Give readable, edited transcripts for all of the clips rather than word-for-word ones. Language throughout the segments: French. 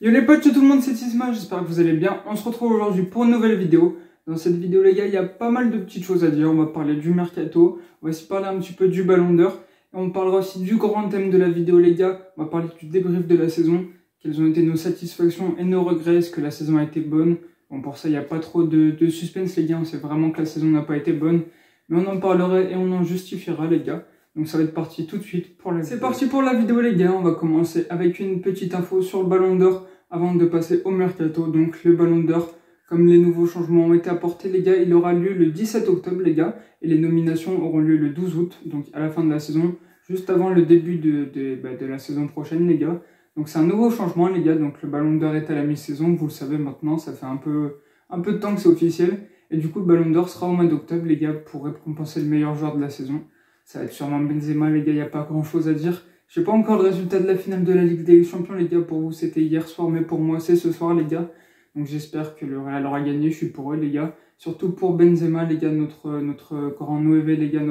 Yo les potes, tout le monde, c'est Isma, j'espère que vous allez bien. On se retrouve aujourd'hui pour une nouvelle vidéo. Dans cette vidéo les gars, il y a pas mal de petites choses à dire. On va parler du mercato, on va aussi parler un petit peu du ballon d'or. Et on parlera aussi du grand thème de la vidéo les gars. On va parler du débrief de la saison. Quelles ont été nos satisfactions et nos regrets, est-ce que la saison a été bonne. Bon, pour ça, il n'y a pas trop de suspense les gars, on sait vraiment que la saison n'a pas été bonne. Mais on en parlera et on en justifiera les gars. Donc ça va être parti tout de suite pour la vidéo. C'est parti pour la vidéo les gars, on va commencer avec une petite info sur le ballon d'or avant de passer au mercato. Donc le ballon d'or, comme les nouveaux changements ont été apportés les gars, il aura lieu le 17 octobre les gars, et les nominations auront lieu le 12 août, donc à la fin de la saison, juste avant le début de la saison prochaine les gars. Donc c'est un nouveau changement les gars, donc le ballon d'or est à la mi-saison, vous le savez maintenant, ça fait un peu de temps que c'est officiel, et du coup le ballon d'or sera au mois d'octobre les gars, pour récompenser le meilleur joueur de la saison. Ça va être sûrement Benzema les gars, il n'y a pas grand chose à dire. Je sais pas encore le résultat de la finale de la Ligue des Champions les gars, pour vous c'était hier soir, mais pour moi c'est ce soir les gars. Donc j'espère que le Real aura gagné, je suis pour eux les gars. Surtout pour Benzema les gars, notre grand 9 les gars,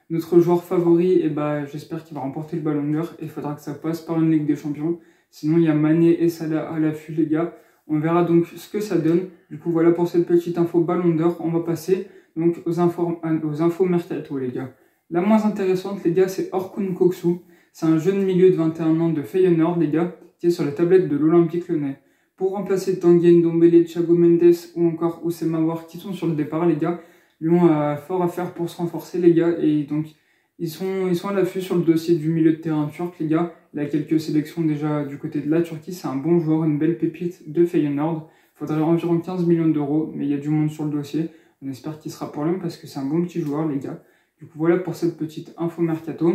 notre joueur favori, et bah j'espère qu'il va remporter le ballon d'or. Et il faudra que ça passe par une Ligue des Champions. Sinon il y a Mané et Salah à l'affût les gars. On verra donc ce que ça donne. Du coup voilà pour cette petite info ballon d'or. On va passer donc aux infos mercato les gars. La moins intéressante les gars, c'est Orkun Kökçü. C'est un jeune milieu de 21 ans de Feyenoord les gars, qui est sur la tablette de l'Olympique Lyonnais. Pour remplacer Tanguy Ndombele, Thiago Mendes ou encore Oussema Aouar qui sont sur le départ les gars, Lyon a fort à faire pour se renforcer les gars, et donc ils sont à l'affût sur le dossier du milieu de terrain turc les gars. Il a quelques sélections déjà du côté de la Turquie, c'est un bon joueur, une belle pépite de Feyenoord. Il faudrait environ 15 millions d'euros, mais il y a du monde sur le dossier. On espère qu'il sera pour Lyon parce que c'est un bon petit joueur les gars. Du coup voilà pour cette petite info mercato.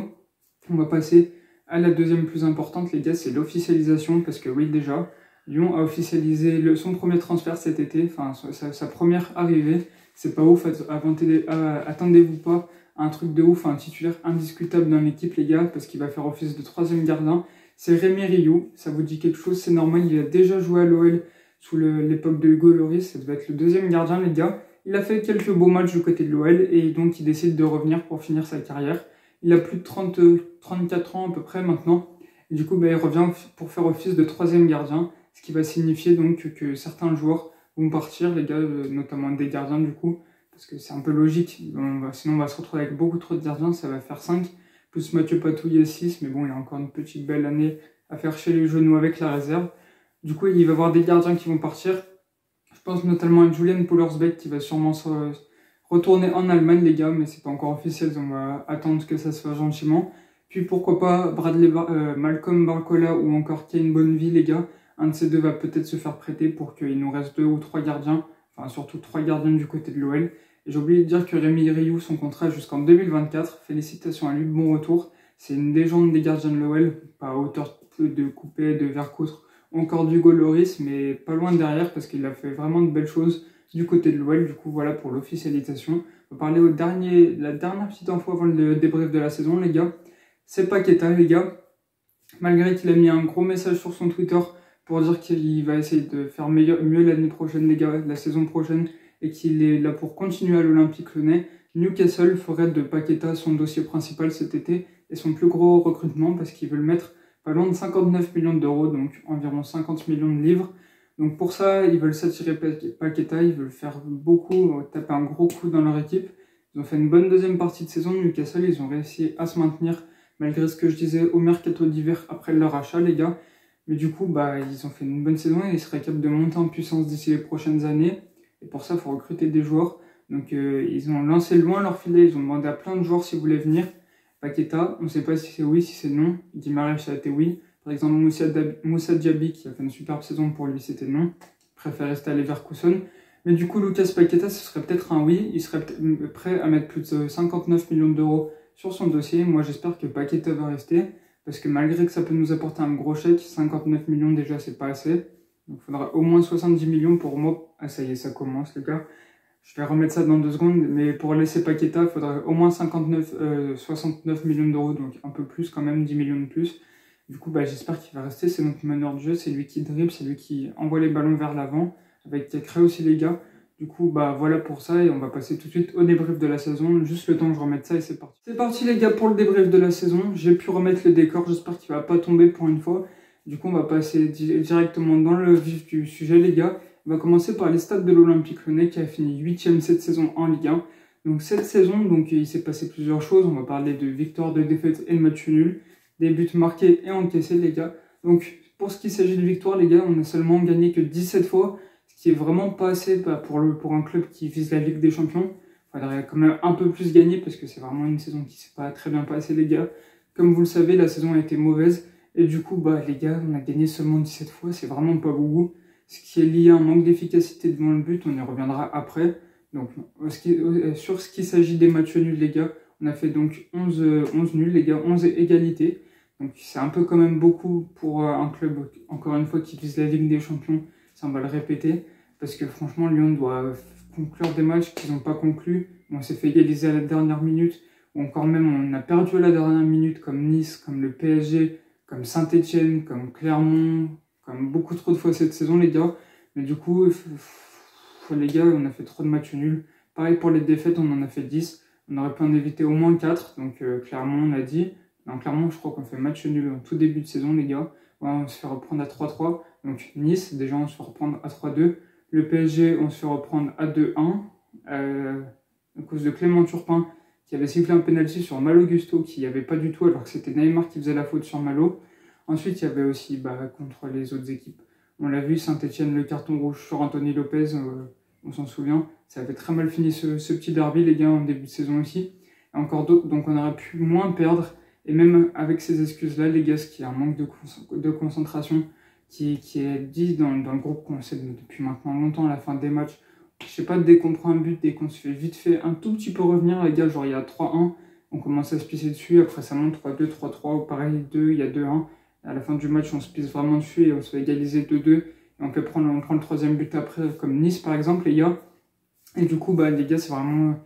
On va passer à la deuxième plus importante les gars, c'est l'officialisation, parce que oui déjà, Lyon a officialisé son premier transfert cet été, enfin sa première arrivée. C'est pas ouf, attendez-vous pas à un truc de ouf, un titulaire indiscutable dans l'équipe les gars, parce qu'il va faire office de troisième gardien. C'est Rémi Rioux, ça vous dit quelque chose, c'est normal, il a déjà joué à l'OL sous l'époque de Hugo Lloris, ça devait être le deuxième gardien les gars. Il a fait quelques beaux matchs du côté de l'OL, et donc il décide de revenir pour finir sa carrière. Il a plus de 34 ans à peu près maintenant, et du coup il revient pour faire office de troisième gardien, ce qui va signifier donc que certains joueurs vont partir les gars, notamment des gardiens du coup, parce que c'est un peu logique, sinon on va se retrouver avec beaucoup trop de gardiens, ça va faire 5, plus Mathieu Patouille 6, mais bon il y a encore une petite belle année à faire chez les genoux avec la réserve. Du coup il va y avoir des gardiens qui vont partir. Je pense notamment à Julian Pollersbeck qui va sûrement se retourner en Allemagne les gars, mais c'est pas encore officiel, donc on va attendre que ça se fasse gentiment. Puis pourquoi pas Malcolm Barcola ou encore Kane Bonneville les gars, un de ces deux va peut-être se faire prêter pour qu'il nous reste 2 ou 3 gardiens, enfin surtout 3 gardiens du côté de l'OL. Et j'ai oublié de dire que Rémi Rioux, son contrat est jusqu'en 2024, félicitations à lui, bon retour. C'est une légende des gardiens de l'OL, pas à hauteur de Coupet, de Vercoutre, encore d'Hugo Lloris, mais pas loin derrière parce qu'il a fait vraiment de belles choses du côté de l'OL. Du coup voilà pour l'officialisation. On va parler la dernière petite info avant le débrief de la saison les gars. C'est Paqueta les gars. Malgré qu'il a mis un gros message sur son Twitter pour dire qu'il va essayer de faire mieux l'année prochaine les gars, la saison prochaine, et qu'il est là pour continuer à l'Olympique Lyonnais, Newcastle ferait de Paqueta son dossier principal cet été et son plus gros recrutement, parce qu'ils veulent mettre pas loin de 59 millions d'euros, donc environ 50 millions de livres. Donc pour ça, ils veulent s'attirer Paqueta, ils veulent faire taper un gros coup dans leur équipe. Ils ont fait une bonne deuxième partie de saison de Newcastle, ils ont réussi à se maintenir malgré ce que je disais au mercato d'hiver après leur achat les gars. Mais du coup, ils ont fait une bonne saison et ils seraient capables de monter en puissance d'ici les prochaines années. Et pour ça, il faut recruter des joueurs. Donc ils ont lancé loin leur filet, ils ont demandé à plein de joueurs s'ils voulaient venir. Paqueta, on ne sait pas si c'est oui, si c'est non. Di Maria, ça a été oui. Par exemple, Moussa Diaby, qui a fait une superbe saison, pour lui c'était non. Il préfère rester à Leverkusen. Mais du coup, Lucas Paqueta, ce serait peut-être un oui. Il serait prêt à mettre plus de 59 millions d'euros sur son dossier. Moi, j'espère que Paqueta va rester. Parce que malgré que ça peut nous apporter un gros chèque, 59 millions déjà, c'est pas assez. Donc il faudra au moins 70 millions pour moi. Ah, ça y est, ça commence les gars. Je vais remettre ça dans 2 secondes, mais pour laisser Paqueta, il faudra au moins 69 millions d'euros, donc un peu plus quand même, 10 millions de plus. Du coup, j'espère qu'il va rester, c'est notre meneur de jeu, c'est lui qui dribble, c'est lui qui envoie les ballons vers l'avant, avec Tekra aussi les gars. Du coup, voilà pour ça, et on va passer tout de suite au débrief de la saison, juste le temps que je remette ça et c'est parti. C'est parti les gars pour le débrief de la saison, j'ai pu remettre le décor, j'espère qu'il va pas tomber pour une fois. Du coup, on va passer directement dans le vif du sujet, les gars. On va commencer par les stats de l'Olympique Lyonnais qui a fini 8e cette saison en Ligue 1. Donc cette saison, il s'est passé plusieurs choses. On va parler de victoires, de défaites et de matchs nuls, des buts marqués et encaissés, les gars. Donc pour ce qui s'agit de victoires, les gars, on n'a seulement gagné que 17 fois, ce qui est vraiment pas assez pour un club qui vise la Ligue des Champions. Il faudrait quand même un peu plus gagner parce que c'est vraiment une saison qui s'est pas très bien passée, les gars. Comme vous le savez, la saison a été mauvaise. Et du coup, les gars, on a gagné seulement 17 fois, c'est vraiment pas beaucoup. Ce qui est lié à un manque d'efficacité devant le but, on y reviendra après. Donc, sur ce qui s'agit des matchs nuls, les gars, on a fait donc 11 nuls, les gars, 11 égalités. Donc, c'est un peu quand même beaucoup pour un club, encore une fois, qui vise la Ligue des Champions. Ça, on va le répéter. Parce que franchement, Lyon doit conclure des matchs qu'ils n'ont pas conclus. On s'est fait égaliser à la dernière minute. Ou encore même, on a perdu à la dernière minute, comme Nice, comme le PSG, comme Saint-Etienne, comme Clermont, comme beaucoup trop de fois cette saison, les gars. Mais du coup, les gars, on a fait trop de matchs nuls. Pareil pour les défaites, on en a fait 10. On aurait pu en éviter au moins 4. Donc Clermont, on a dit. Non, Clermont, je crois qu'on fait match nul en tout début de saison, les gars. Ouais, on se fait reprendre à 3-3. Donc Nice, déjà, on se fait reprendre à 3-2. Le PSG, on se fait reprendre à 2-1. À cause de Clément Turpin, qui avait sifflé un penalty sur Malo Gusto, qui n'y avait pas du tout, alors que c'était Neymar qui faisait la faute sur Malo. Ensuite, il y avait aussi contre les autres équipes. On l'a vu, Saint-Etienne, le carton rouge sur Anthony Lopez, on s'en souvient. Ça avait très mal fini ce petit derby, les gars, en début de saison aussi. Et encore d'autres, donc on aurait pu moins perdre. Et même avec ces excuses-là, les gars, ce qui est un manque de concentration qui est dit dans le groupe qu'on sait depuis maintenant longtemps à la fin des matchs. Je sais pas, dès qu'on prend un but, dès qu'on se fait vite fait un tout petit peu revenir, les gars, genre il y a 3-1, on commence à se pisser dessus, après ça monte 3-2, 3-3, ou pareil, 2, il y a 2-1. À la fin du match, on se pisse vraiment dessus et on se fait égaliser 2-2. Et on prend le troisième but après, comme Nice par exemple, les gars. Et du coup, les gars, c'est vraiment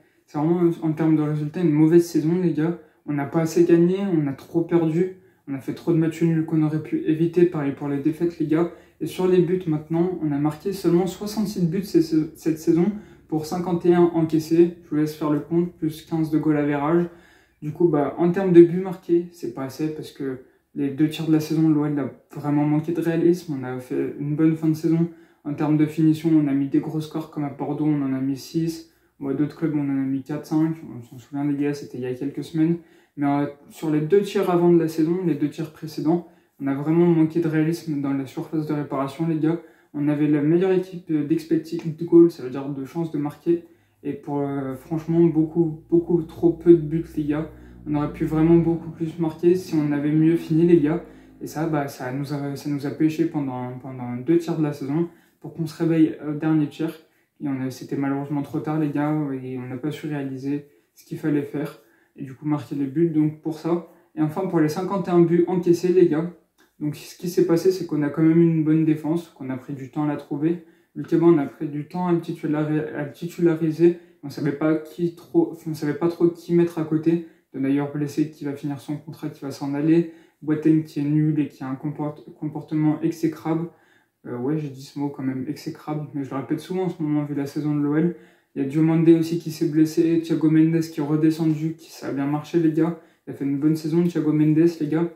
en termes de résultats une mauvaise saison, les gars. On n'a pas assez gagné, on a trop perdu. On a fait trop de matchs nuls qu'on aurait pu éviter, pareil pour les défaites, les gars. Et sur les buts maintenant, on a marqué seulement 66 buts cette saison pour 51 encaissés. Je vous laisse faire le compte, plus 15 de goal average. Du coup, en termes de buts marqués, c'est pas assez parce que les 2 tiers de la saison, l'OL a vraiment manqué de réalisme. On a fait une bonne fin de saison. En termes de finition, on a mis des gros scores comme à Bordeaux, on en a mis 6. Ou à d'autres clubs, on en a mis 4-5. On s'en souvient, les gars, c'était il y a quelques semaines. Mais sur les 2 tiers avant de la saison, les 2 tiers précédents, on a vraiment manqué de réalisme dans la surface de réparation, les gars. On avait la meilleure équipe d'expected goal, ça veut dire de chances de marquer. Et pour franchement, beaucoup trop peu de buts, les gars. On aurait pu vraiment beaucoup plus marquer si on avait mieux fini, les gars. Et ça, ça nous a pêché pendant 2 tiers de la saison pour qu'on se réveille au dernier tiers. Et c'était malheureusement trop tard, les gars, et on n'a pas su réaliser ce qu'il fallait faire. Et du coup, marquer les buts, donc pour ça. Et enfin, pour les 51 buts encaissés, les gars. Donc, ce qui s'est passé, c'est qu'on a quand même une bonne défense, qu'on a pris du temps à la trouver. Lucas, on a pris du temps à le titulariser. On savait pas trop qui mettre à côté. D'ailleurs, blessé qui va finir son contrat, qui va s'en aller. Boateng qui est nul et qui a un comportement exécrable. Ouais, j'ai dit ce mot quand même, exécrable, mais je le répète souvent en ce moment vu la saison de l'OL. Il y a Diomandé aussi qui s'est blessé, Thiago Mendes qui est redescendu, ça a bien marché, les gars. Il a fait une bonne saison, Thiago Mendes, les gars.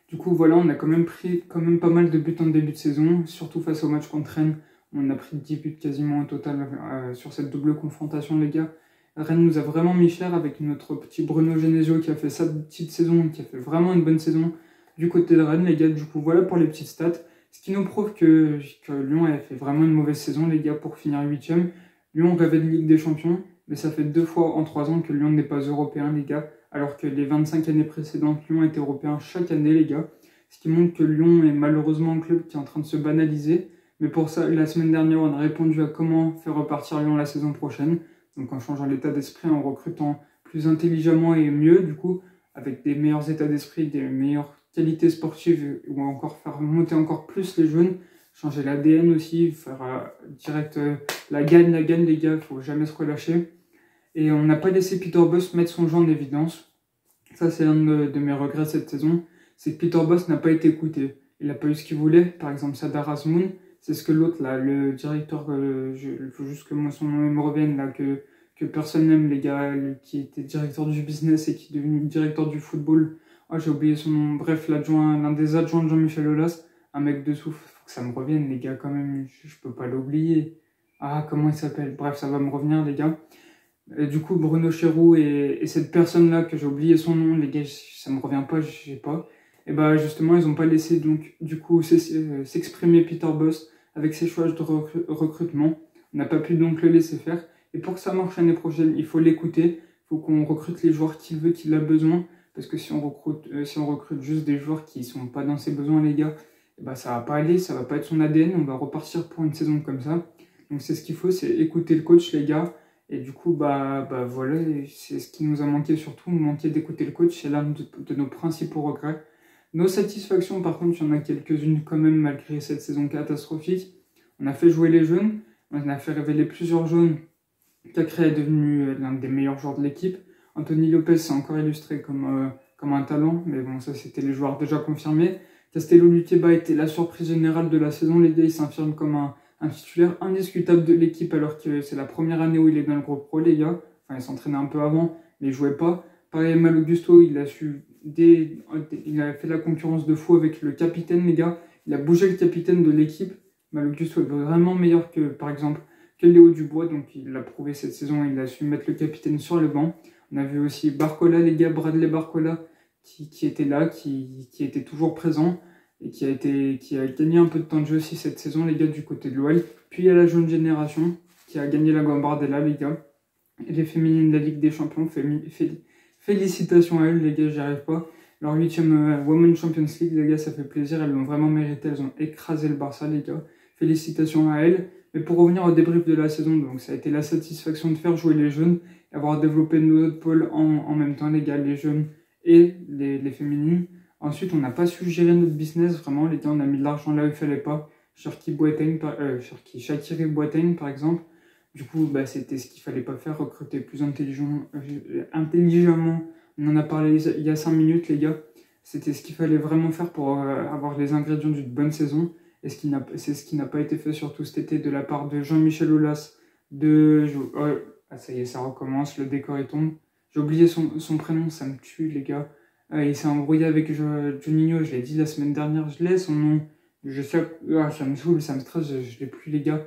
Du coup, voilà, on a quand même pris pas mal de buts en début de saison, surtout face au match contre Rennes. On a pris 10 buts quasiment au total sur cette double confrontation, les gars. Rennes nous a vraiment mis cher avec notre petit Bruno Genesio qui a fait sa petite saison, qui a fait vraiment une bonne saison du côté de Rennes, les gars. Du coup, voilà pour les petites stats. Ce qui nous prouve que Lyon a fait vraiment une mauvaise saison, les gars, pour finir 8e. Lyon rêvait de Ligue des Champions, mais ça fait 2 fois en 3 ans que Lyon n'est pas européen, les gars. Alors que les 25 années précédentes, Lyon était européen chaque année, les gars. Ce qui montre que Lyon est malheureusement un club qui est en train de se banaliser. Mais pour ça, la semaine dernière, on a répondu à comment faire repartir Lyon la saison prochaine. Donc en changeant l'état d'esprit, en recrutant plus intelligemment et mieux, du coup, avec des meilleurs états d'esprit, des meilleures qualités sportives, ou encore faire monter encore plus les jeunes, changer l'ADN aussi, faire direct la gagne, les gars, il faut jamais se relâcher. Et on n'a pas laissé Peter Bosz mettre son jeu en évidence. Ça, c'est un de mes regrets cette saison, c'est que Peter Bosz n'a pas été écouté. Il n'a pas eu ce qu'il voulait, par exemple Sardar Azmoun, c'est ce que l'autre, là, le directeur, il faut juste que moi son nom me revienne, là, que personne n'aime, les gars, qui était directeur du business et qui est devenu directeur du football Ah, j'ai oublié son nom. Bref, l'un des adjoints de Jean-Michel Aulas, un mec de souffle. Faut que ça me revienne, les gars, quand même. Je peux pas l'oublier. Ah, comment il s'appelle? Bref, ça va me revenir, les gars. Et du coup, Bruno Chéroux et cette personne-là, que j'ai oublié son nom, les gars, ça me revient pas, je sais pas. Et bah, justement, ils ont pas laissé, donc, du coup, s'exprimer Peter Bosz avec ses choix de recrutement. On n'a pas pu donc le laisser faire. Et pour que ça marche l'année prochaine, il faut l'écouter. Il faut qu'on recrute les joueurs qu'il veut, qu'il a besoin. Parce que si on recrute juste des joueurs qui sont pas dans ses besoins, les gars, et bah, ça va pas aller, ça va pas être son ADN. On va repartir pour une saison comme ça. Donc, c'est ce qu'il faut, c'est écouter le coach, les gars. Et du coup, bah voilà, c'est ce qui nous a manqué surtout, nous manquait d'écouter le coach, c'est l'un de nos principaux regrets. Nos satisfactions, par contre, il y en a quelques-unes quand même, malgré cette saison catastrophique. On a fait jouer les jeunes, on a fait révéler plusieurs jeunes. Cacré est devenu l'un des meilleurs joueurs de l'équipe. Anthony Lopez s'est encore illustré comme un talent, mais bon, ça c'était les joueurs déjà confirmés. Castello Lutieba était la surprise générale de la saison, les gars, il s'affirme comme un titulaire indiscutable de l'équipe alors que c'est la première année où il est dans le groupe pro, les gars. Enfin, il s'entraînait un peu avant, mais il jouait pas. Pareil, Mal Augusto, il a fait la concurrence de fou avec le capitaine, les gars. Il a bougé le capitaine de l'équipe. Mal Augusto est vraiment meilleur que, par exemple, que Léo Dubois, donc il l'a prouvé cette saison, il a su mettre le capitaine sur le banc. On a vu aussi Barcola, les gars, Bradley Barcola, qui était là, qui était toujours présent et qui a gagné un peu de temps de jeu aussi cette saison, les gars, du côté de l'OL. Puis il y a la jeune génération qui a gagné la Gambardella, les gars. Et les féminines de la Ligue des Champions, félicitations à elles, les gars, j'y arrive pas. Leur 8e Women's Champions League, les gars, ça fait plaisir, elles l'ont vraiment mérité, elles ont écrasé le Barça, les gars. Félicitations à elles. Mais pour revenir au débrief de la saison, donc ça a été la satisfaction de faire jouer les jeunes et avoir développé nos autres pôles en même temps, les gars, les jeunes et les féminines. Ensuite, on n'a pas su gérer notre business, vraiment, les gars, on a mis de l'argent là où il fallait pas. Shakiri Boateng, par exemple. Du coup, bah, c'était ce qu'il fallait pas faire, recruter plus intelligemment. On en a parlé il y a 5 minutes, les gars. C'était ce qu'il fallait vraiment faire pour avoir les ingrédients d'une bonne saison. Et c'est ce qui n'a pas été fait surtout cet été de la part de Jean-Michel Aulas. Ça y est, ça recommence, le décor il tombe. J'ai oublié son prénom, ça me tue, les gars. Il s'est embrouillé avec Juninho, je l'ai dit la semaine dernière, je l'ai son nom. Je sais, ça me saoule, ça me stresse, je l'ai plus, les gars.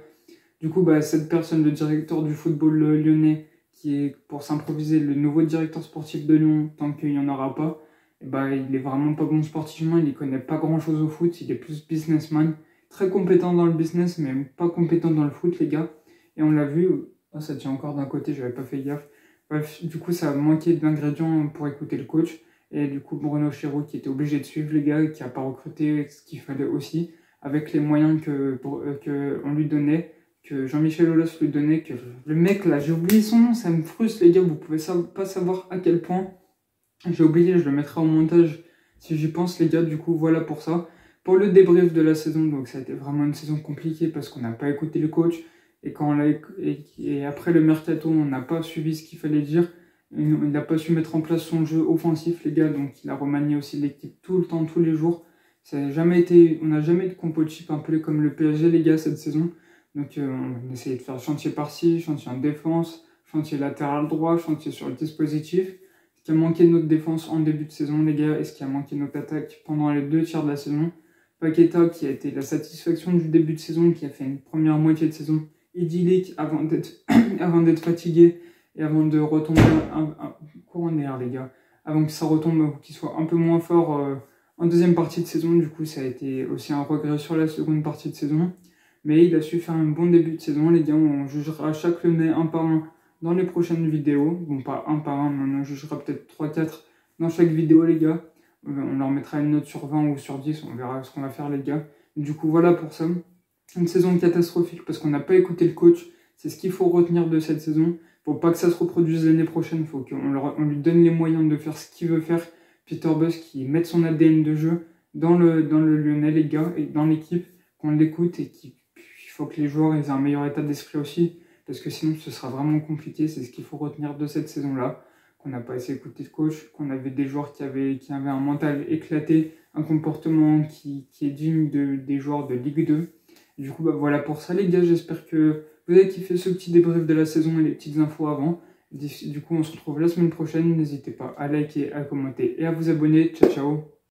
Du coup, bah, cette personne, le directeur du football lyonnais, qui est pour s'improviser le nouveau directeur sportif de Lyon, tant qu'il n'y en aura pas, et bah, il est vraiment pas bon sportivement, il ne connaît pas grand chose au foot, il est plus businessman, très compétent dans le business, mais pas compétent dans le foot, les gars. Et on l'a vu, oh, ça tient encore d'un côté, j'avais pas fait gaffe. Bref, du coup, ça a manqué d'ingrédients pour écouter le coach. Et du coup, Bruno Chéreau qui était obligé de suivre les gars, qui n'a pas recruté ce qu'il fallait aussi, avec les moyens qu'on lui donnait, que Jean-Michel Aulas lui donnait, que le mec là, j'ai oublié son nom, ça me frustre les gars, vous pouvez pas savoir à quel point. J'ai oublié, je le mettrai en montage si j'y pense les gars, du coup voilà pour ça. Pour le débrief de la saison, donc ça a été vraiment une saison compliquée parce qu'on n'a pas écouté le coach, et après le mercato, on n'a pas suivi ce qu'il fallait dire. Il n'a pas su mettre en place son jeu offensif, les gars, donc il a remanié aussi l'équipe tout le temps, tous les jours. On n'a jamais de compo type un peu comme le PSG, les gars, cette saison. Donc on essayait de faire chantier par-ci, chantier en défense, chantier latéral droit, chantier sur le dispositif. Ce qui a manqué de notre défense en début de saison, les gars, et ce qui a manqué de notre attaque pendant les 2 tiers de la saison. Paqueta, qui a été la satisfaction du début de saison, qui a fait une première moitié de saison idyllique avant d'être fatigué et avant de retomber courant d'air, les gars, avant que ça retombe, qu'il soit un peu moins fort en deuxième partie de saison. Du coup, ça a été aussi un regret sur la seconde partie de saison. Mais il a su faire un bon début de saison, les gars. On jugera chaque Lyonnais un par un dans les prochaines vidéos. Bon, pas un par un, mais on jugera peut-être 3-4 dans chaque vidéo, les gars. On leur mettra une note sur 20 ou sur 10, on verra ce qu'on va faire, les gars. Du coup, voilà pour ça. Une saison catastrophique parce qu'on n'a pas écouté le coach. C'est ce qu'il faut retenir de cette saison. Faut pas que ça se reproduise l'année prochaine. Faut qu'on lui donne les moyens de faire ce qu'il veut faire. Peter Bosz qui mette son ADN de jeu dans le Lyonnais, les gars, et dans l'équipe, qu'on l'écoute et qu'il faut que les joueurs aient un meilleur état d'esprit aussi. Parce que sinon, ce sera vraiment compliqué. C'est ce qu'il faut retenir de cette saison-là. Qu'on n'a pas assez écouté le coach, qu'on avait des joueurs qui avaient un mental éclaté, un comportement qui est digne des joueurs de Ligue 2. Et du coup, bah, voilà pour ça, les gars. J'espère que vous avez kiffé ce petit débrief de la saison et les petites infos avant. Du coup, on se retrouve la semaine prochaine. N'hésitez pas à liker, à commenter et à vous abonner. Ciao, ciao.